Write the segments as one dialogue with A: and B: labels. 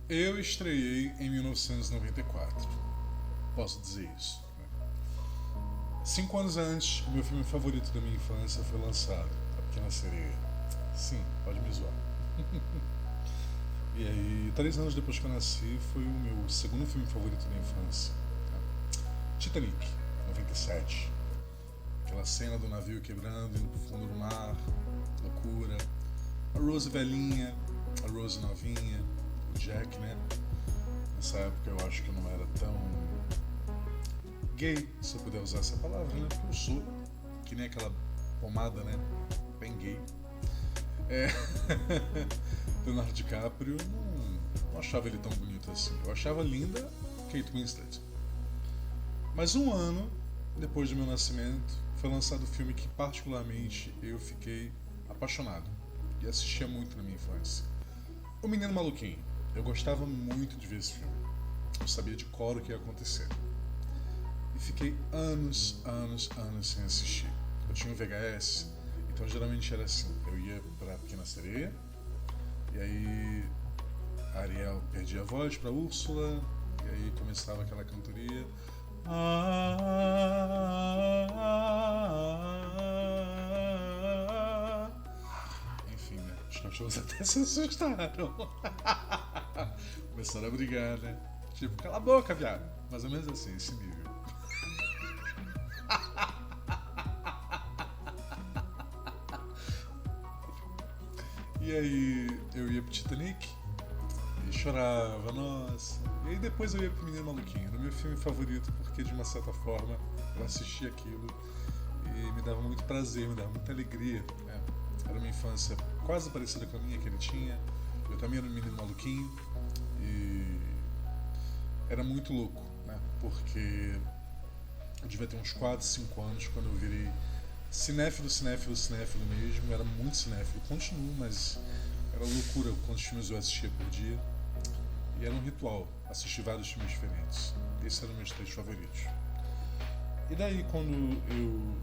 A: Eu estreiei em 1994. Posso dizer isso. 5 anos antes, o meu filme favorito da minha infância foi lançado, A Pequena Sereia. Sim, pode me zoar. E aí, 3 anos depois que eu nasci, foi o meu segundo filme favorito da infância. Titanic, 97. Aquela cena do navio quebrando, indo pro fundo do mar, loucura. A Rose velhinha, a Rose novinha, o Jack, né? Nessa época eu acho que eu não era tão gay, se eu puder usar essa palavra, né? Porque eu sou, que nem aquela pomada, né? Bem gay. É. Leonardo DiCaprio, não achava ele tão bonito assim. Eu achava linda Kate Winslet. Mas um ano depois do meu nascimento, foi lançado o filme que particularmente eu fiquei apaixonado e assistia muito na minha infância. O Menino Maluquinho. Eu gostava muito de ver esse filme. Eu sabia de cor o que ia acontecer. E fiquei anos sem assistir. Eu tinha um VHS, então geralmente era assim. Eu ia pra Pequena Sereia, e aí a Ariel perdia a voz pra Úrsula, e aí começava aquela cantoria. Enfim, né? Os cachorros até se assustaram. Começaram a brigar, né? Tipo, cala a boca, viado. Mais ou menos assim, esse nível. E aí eu ia pro Titanic e chorava, nossa. E aí depois eu ia pro Menino Maluquinho, no meu filme favorito, porque de uma certa forma eu assistia aquilo e me dava muito prazer, me dava muita alegria. Né? Era uma infância quase parecida com a minha que ele tinha. Eu também era um menino maluquinho e era muito louco, né? Porque eu devia ter uns 4, 5 anos quando eu virei cinéfilo mesmo. Eu era muito cinéfilo, continuo, mas era loucura quantos filmes eu assistia por dia. E era um ritual, assistir vários filmes diferentes. Esses eram meus 3 favoritos. E daí, quando eu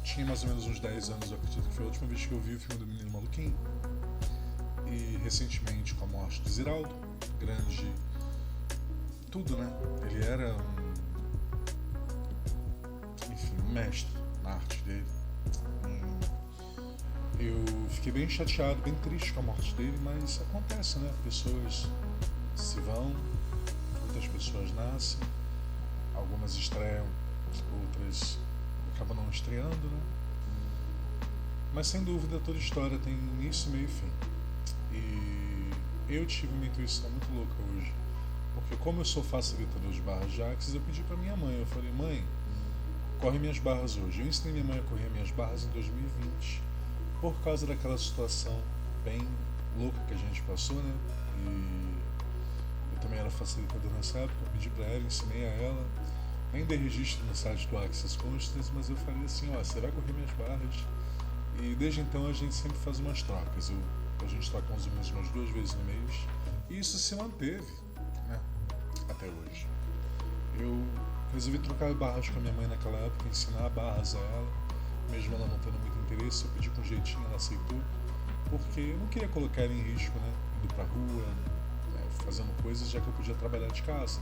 A: tinha mais ou menos uns 10 anos, eu acredito que foi a última vez que eu vi o filme do Menino Maluquinho. E recentemente, com a morte de Ziraldo, grande tudo, né? Ele era um mestre na arte dele. Eu fiquei bem chateado, bem triste com a morte dele, mas acontece, né? Pessoas se vão, outras pessoas nascem, algumas estreiam, outras acabam não estreando, né? Mas sem dúvida toda história tem início, meio e fim. E eu tive uma intuição muito louca hoje, porque como eu sou facilitador de barras de axis, eu pedi pra minha mãe, eu falei, mãe, corre minhas barras hoje. Eu ensinei minha mãe a correr minhas barras em 2020, por causa daquela situação bem louca que a gente passou, né? E eu também era facilitador nessa época, eu pedi pra ela, ensinei a ela, nem dei registro no site do Access Consciousness, mas eu falei assim, ó, você vai correr minhas barras. E desde então a gente sempre faz umas trocas. A gente troca mais ou menos umas 2 vezes no mês. E isso se manteve, né? Até hoje. Eu resolvi trocar barras com a minha mãe naquela época, ensinar barras a ela. Mesmo ela não tendo muito interesse, eu pedi com jeitinho, ela aceitou. Porque eu não queria colocar ela em risco, né? Indo pra rua, né? Fazendo coisas, já que eu podia trabalhar de casa.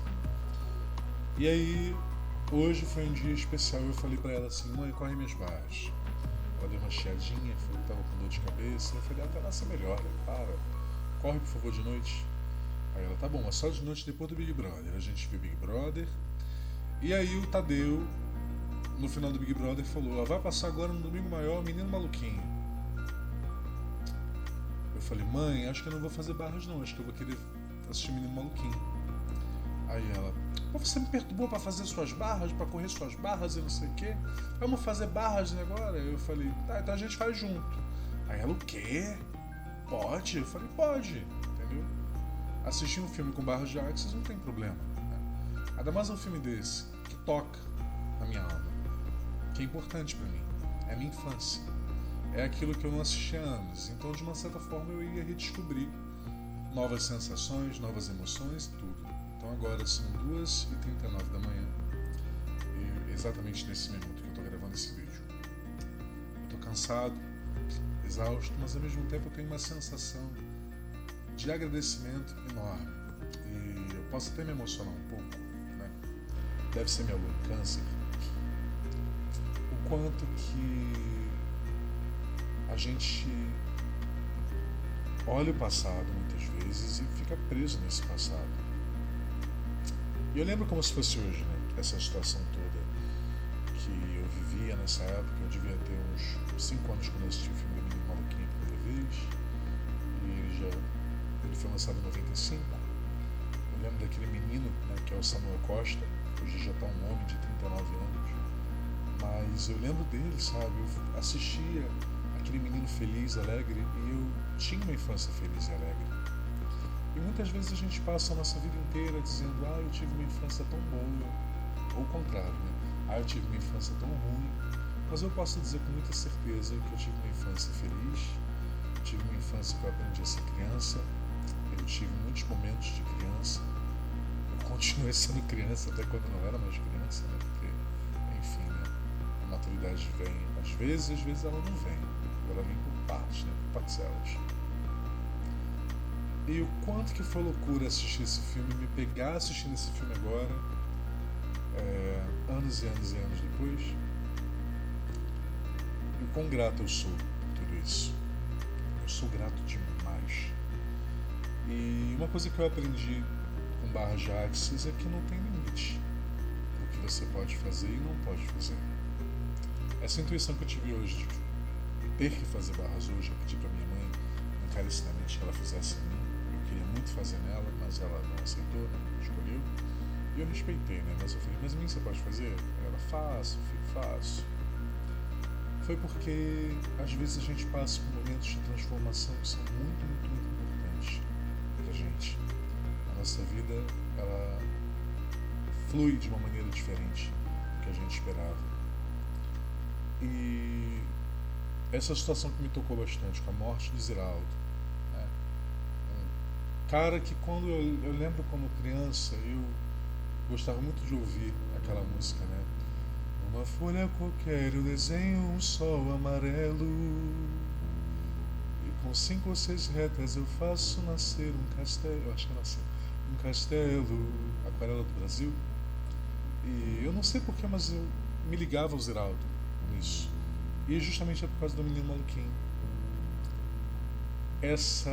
A: E aí, hoje foi um dia especial. Eu falei pra ela assim, mãe, corre minhas barras. Ela deu uma chiadinha, falou que tava com dor de cabeça. Eu falei, até lá você melhora, para. Corre por favor de noite. Aí ela, tá bom, mas só de noite depois do Big Brother. A gente viu Big Brother. E aí o Tadeu, no final do Big Brother, falou, vai passar agora no Domingo Maior, Menino Maluquinho. Eu falei, mãe, acho que eu não vou fazer barras não, acho que eu vou querer assistir Menino Maluquinho. Aí ela, você me perturbou pra fazer suas barras, pra correr suas barras e não sei o que. Vamos fazer barras agora? Eu falei, tá, então a gente faz junto. Aí ela, o quê? Pode? Eu falei, pode, entendeu? Assistir um filme com barras de axis não tem problema. Né? Ainda mais um filme desse, que toca na minha alma, que é importante pra mim, é a minha infância. É aquilo que eu não assisti há anos, então de uma certa forma eu ia redescobrir novas sensações, novas emoções e tudo. Então agora são 2h39 da manhã, e exatamente nesse minuto que eu tô gravando esse vídeo. Eu tô cansado, exausto, mas ao mesmo tempo eu tenho uma sensação de agradecimento enorme. E eu posso até me emocionar um pouco, né? Deve ser minha lua em câncer. O quanto que a gente olha o passado muitas vezes e fica preso nesse passado. E eu lembro como se fosse hoje, né? Essa situação toda que eu vivia nessa época. Eu devia ter uns 5 anos quando eu assisti o filme do Menino Maluquinho pela primeira vez. E ele foi lançado em 95. Eu lembro daquele menino, né, que é o Samuel Costa. Hoje já está um homem de 39 anos. Mas eu lembro dele, sabe? Eu assistia aquele menino feliz, alegre, e eu tinha uma infância feliz e alegre. E muitas vezes a gente passa a nossa vida inteira dizendo: ah, eu tive uma infância tão boa, ou o contrário, né? Ah, eu tive uma infância tão ruim. Mas eu posso dizer com muita certeza que eu tive uma infância feliz, eu tive uma infância que eu aprendi a ser criança, eu tive muitos momentos de criança, eu continuei sendo criança até quando não era mais criança, né? Porque, enfim, né? A maturidade vem às vezes ela não vem. Ela vem por partes, né? Por parcelas. E o quanto que foi loucura assistir esse filme, me pegar assistindo esse filme agora, anos e anos e anos depois. E o quão grato eu sou por tudo isso. Eu sou grato demais. E uma coisa que eu aprendi com Barra de Axis é que não tem limite do que você pode fazer e não pode fazer. Essa intuição que eu tive hoje de ter que fazer barras hoje, eu pedi para minha mãe encarecidamente que ela fizesse em mim. Eu queria muito fazer nela, mas ela não aceitou, não escolheu. E eu respeitei, né? Mas eu falei: mas em mim você pode fazer? Ela: faço, filho, faço. Foi porque às vezes a gente passa por momentos de transformação que são muito, muito, muito importantes pra gente. A nossa vida, ela flui de uma maneira diferente do que a gente esperava. E essa situação que me tocou bastante, com a morte de Ziraldo, né? Um cara que quando eu lembro como criança, eu gostava muito de ouvir aquela música, né? Numa folha qualquer eu desenho um sol amarelo e com 5 ou 6 retas eu faço nascer um castelo, eu acho que nasceu, um castelo, Aquarela do Brasil. E eu não sei porquê, mas eu me ligava ao Ziraldo nisso. E justamente é por causa do Menino Maluquinho. Essa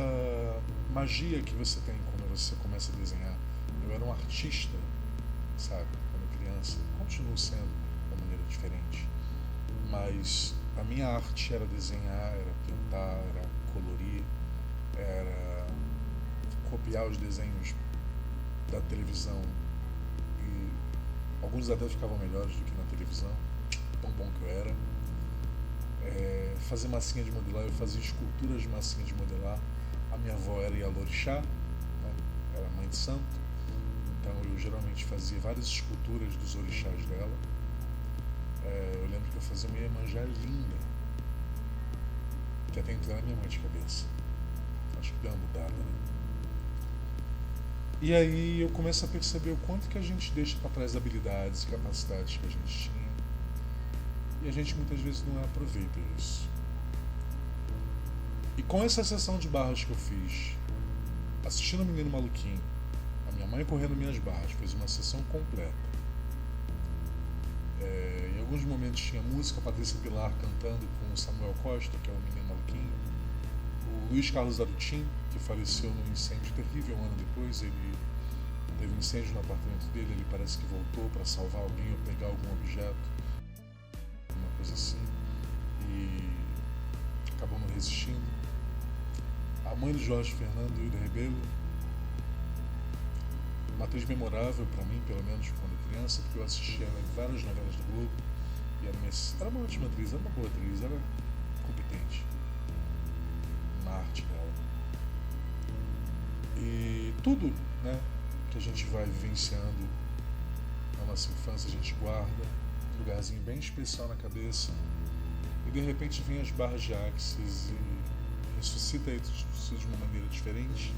A: magia que você tem quando você começa a desenhar. Eu era um artista, sabe, quando criança. Continuo sendo de uma maneira diferente. Mas a minha arte era desenhar, era pintar, era colorir, era copiar os desenhos da televisão. E alguns até ficavam melhores do que na televisão, tão bom que eu era. Fazer massinha de modelar, eu fazia esculturas de massinha de modelar. A minha avó era Ialorixá, né? Era mãe de santo, então eu geralmente fazia várias esculturas dos orixás dela. Eu lembro que eu fazia uma Iemanjá linda, que até então era minha mãe de cabeça. Acho que deu uma mudada, né? E aí eu começo a perceber o quanto que a gente deixa para trás habilidades e capacidades que a gente tinha. E a gente muitas vezes não aproveita isso. E com essa sessão de barras que eu fiz, assistindo o Menino Maluquinho, a minha mãe correndo minhas barras, fez uma sessão completa. Em alguns momentos tinha música, a Patrícia Pilar cantando com o Samuel Costa, que é o Menino Maluquinho. O Luiz Carlos Arutin, que faleceu num incêndio terrível um ano depois, ele teve um incêndio no apartamento dele, ele parece que voltou para salvar alguém ou pegar algum objeto, uma coisa assim, e acabou não resistindo. A mãe do Jorge Fernando, Hilda Rebelo, uma atriz memorável para mim, pelo menos quando criança, porque eu assistia ela em várias novelas do Globo, e era uma ótima atriz, era uma boa atriz, era competente na arte dela. E tudo, né, que a gente vai vivenciando na nossa infância, a gente guarda um lugarzinho bem especial na cabeça, e de repente vem as barras de Axis e ressuscita isso de uma maneira diferente.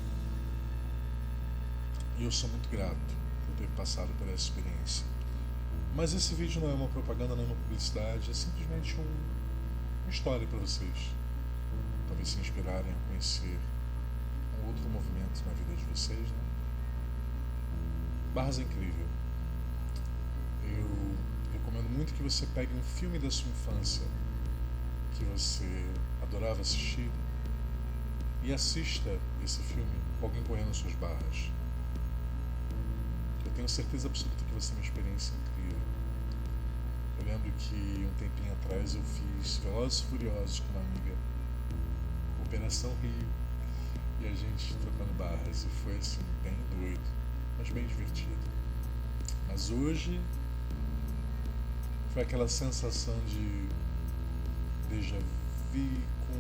A: E eu sou muito grato por ter passado por essa experiência. Mas esse vídeo não é uma propaganda, não é uma publicidade, é simplesmente uma história para vocês. Talvez se inspirarem a conhecer um outro movimento na vida de vocês, né? Barras é incrível. Eu recomendo muito que você pegue um filme da sua infância que você adorava assistir e assista esse filme com alguém correndo as suas barras. Eu tenho certeza absoluta que vai ser uma experiência incrível. Eu lembro que um tempinho atrás eu fiz Velozes e Furiosos com uma amiga, Operação Rio, e a gente trocando barras, e foi assim, bem doido, mas bem divertido. Mas hoje foi aquela sensação de déjà vu com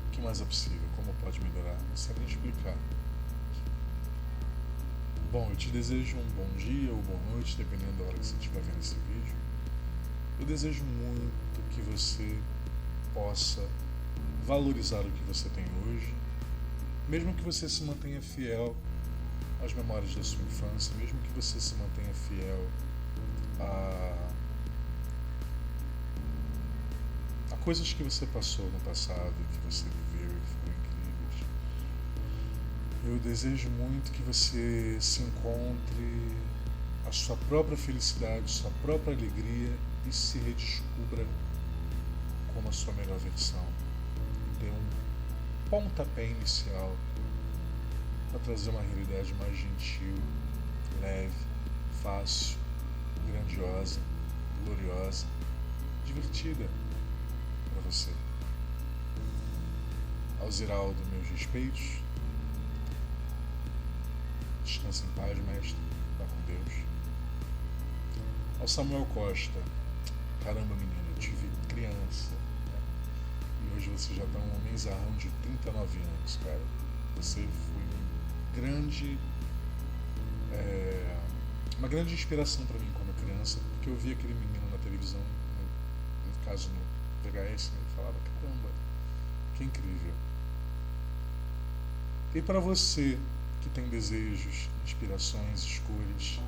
A: o que mais é possível, como pode melhorar, não sei nem explicar. Bom, eu te desejo um bom dia ou boa noite, dependendo da hora que você estiver vendo esse vídeo. Eu desejo muito que você possa valorizar o que você tem hoje, mesmo que você se mantenha fiel às memórias da sua infância, mesmo que você se mantenha fiel a coisas que você passou no passado, que você viveu e que foram incríveis. Eu desejo muito que você se encontre a sua própria felicidade, sua própria alegria e se redescubra como a sua melhor versão. Dê um pontapé inicial para trazer uma realidade mais gentil, leve, fácil, grandiosa, gloriosa, divertida para você. Ao Ziraldo, meus respeitos. Descansa em paz, mestre. Vá com Deus. Ao Samuel Costa. Caramba, menino, eu tive criança, né? E hoje você já está um homenzarrão de 39 anos, cara. Você foi uma grande inspiração para mim quando criança, porque eu via aquele menino na televisão, no caso no VHS, né, e falava, caramba, que incrível. E para você que tem desejos, inspirações, escolhas,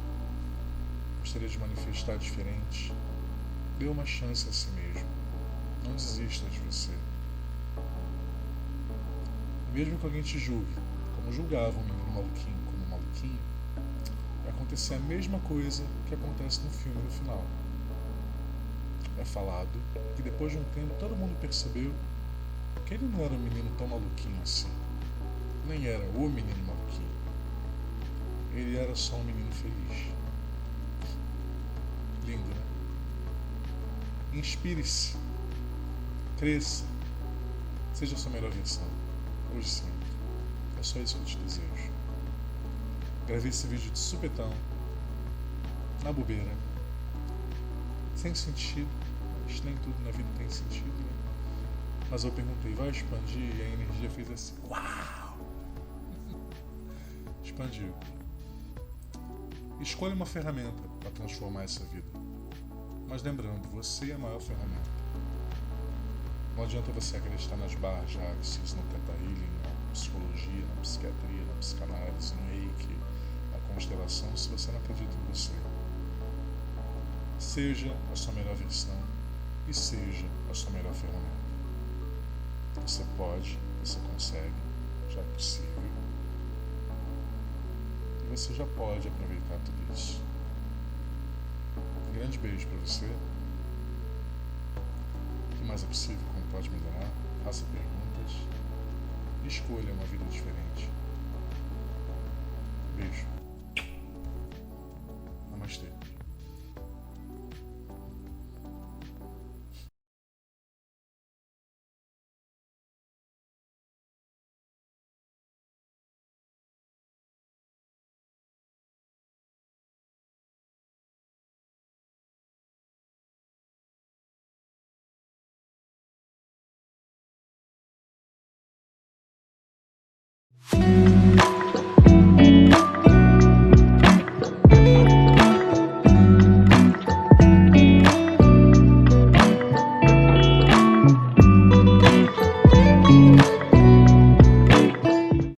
A: gostaria de manifestar diferente, dê uma chance a si mesmo. Não desista de você. E mesmo que alguém te julgue, como julgava um menino maluquinho como maluquinho, vai acontecer a mesma coisa que acontece no filme no final. É falado que depois de um tempo todo mundo percebeu que ele não era um menino tão maluquinho assim. Nem era o menino maluquinho. Ele era só um menino feliz. Lindo, né? Inspire-se. Cresça. Seja a sua melhor versão. Hoje sim. É só isso que eu te desejo. Gravei esse vídeo de supetão, na bobeira, sem sentido, mas nem tudo na vida tem sentido, né? Mas eu perguntei, vai expandir? E a energia fez assim, uau! Expandiu. Escolha uma ferramenta para transformar essa vida. Mas lembrando, você é a maior ferramenta. Não adianta você acreditar nas barras de Axis, no Theta Healing, na psicologia, na psiquiatria, na psicanálise, no Reiki, na constelação, se você não acredita em você. Seja a sua melhor versão e seja a sua melhor ferramenta. Você pode, você consegue, já é possível. E você já pode aproveitar tudo isso. Um grande beijo para você. O que mais é possível, como pode melhorar? Faça perguntas. Escolha uma vida diferente. Beijo. Namastê.